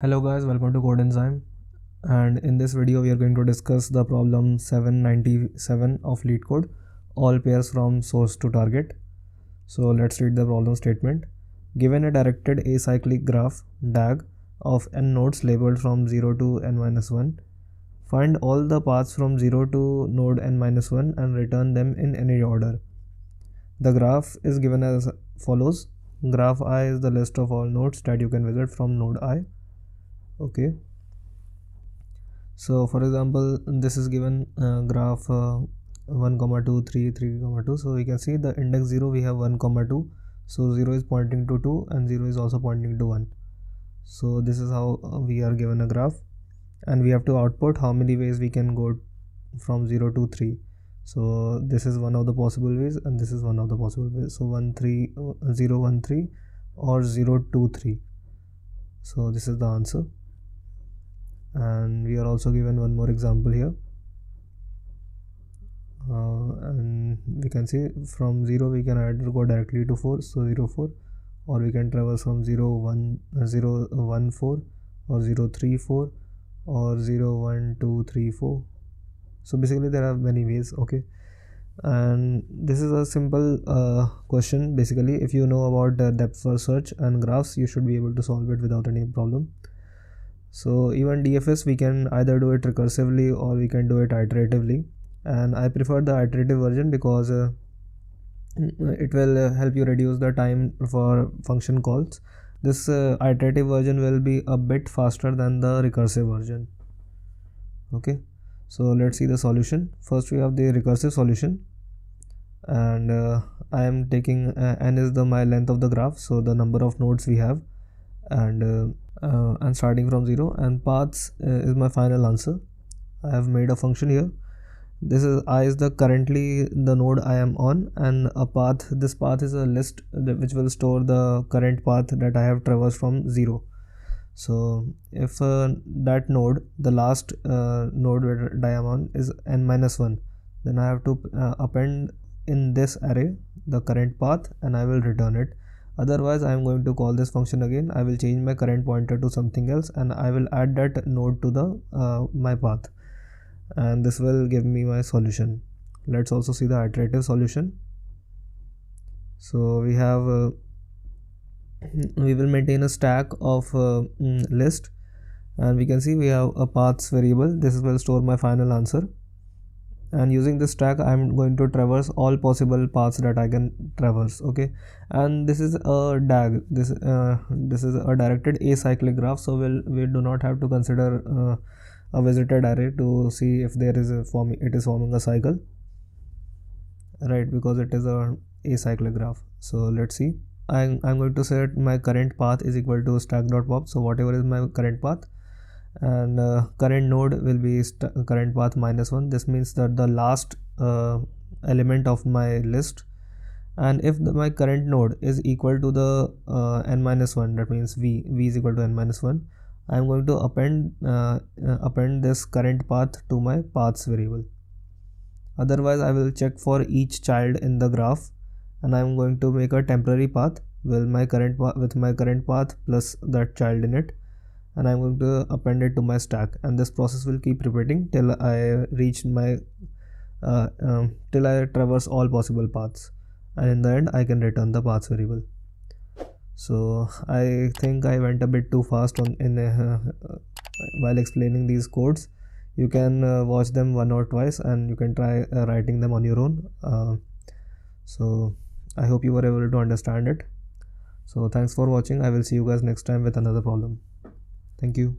Hello guys, welcome to Code Enzyme, and in this video we are going to discuss the problem 797 of Leetcode, all pairs from source to target. So let's read the problem statement. Given a directed acyclic graph DAG of n nodes labeled from 0 to n-1, find all the paths from 0 to node n-1 and return them in any order. The graph is given as follows. Graph I is the list of all nodes that you can visit from node I. Okay, so for example, this is given graph 1 comma 2 3 3 comma 2. So we can see the index 0 we have 1 comma 2, so 0 is pointing to 2 and 0 is also pointing to 1. So this is how we are given a graph, and we have to output how many ways we can go from 0 to 3. So this is one of the possible ways and this is one of the possible ways. So 1 3 0 1 3 or 0 2 3. So this is the answer, and we are also given one more example here. And we can see from 0 we can either go directly to 4, so 0 4, or we can traverse from 0 1 0 1 4 or 0 3 4 or 0 1 2 3 4. So basically there are many ways. Okay, and this is a simple question. Basically, if you know about the depth first search and graphs, you should be able to solve it without any problem. So even DFS, we can either do it recursively or we can do it iteratively, and I prefer the iterative version because it will help you reduce the time for function calls. This iterative version will be a bit faster than the recursive version. Okay, so let's see the solution. First we have the recursive solution, and I am taking n is the my length of the graph, so the number of nodes we have, and starting from 0, and paths is my final answer. I have made a function here. This is I is the currently the node I am on, and a path, this path is a list which will store the current path that I have traversed from 0. So if that node, the last node that I am on is n-1, then I have to append in this array the current path and I will return it. Otherwise I am going to call this function again. I will change my current pointer to something else and I will add that node to the my path, and this will give me my solution. Let's also see the iterative solution. So we have we will maintain a stack of list, and we can see we have a paths variable. This will store my final answer, and using this stack I'm going to traverse all possible paths that I can traverse. Okay, and this is a DAG. This is a directed acyclic graph, so we do not have to consider a visited array to see if there is it is forming a cycle, right, because it is a acyclic graph. So let's see. I'm going to set my current path is equal to stack.pop. So whatever is my current path, and current node will be current path -1. This means that the last element of my list, and if my current node is equal to the n-1, that means v is equal to n-1, I am going to append this current path to my paths variable. Otherwise I will check for each child in the graph, and I am going to make a temporary path with my current path plus that child in it, and I'm going to append it to my stack, and this process will keep repeating till I reach my till I traverse all possible paths, and in the end I can return the paths variable. So I think I went a bit too fast while explaining these codes. You can watch them one or twice and you can try writing them on your own. So I hope you were able to understand it. So thanks for watching. I will see you guys next time with another problem. Thank you.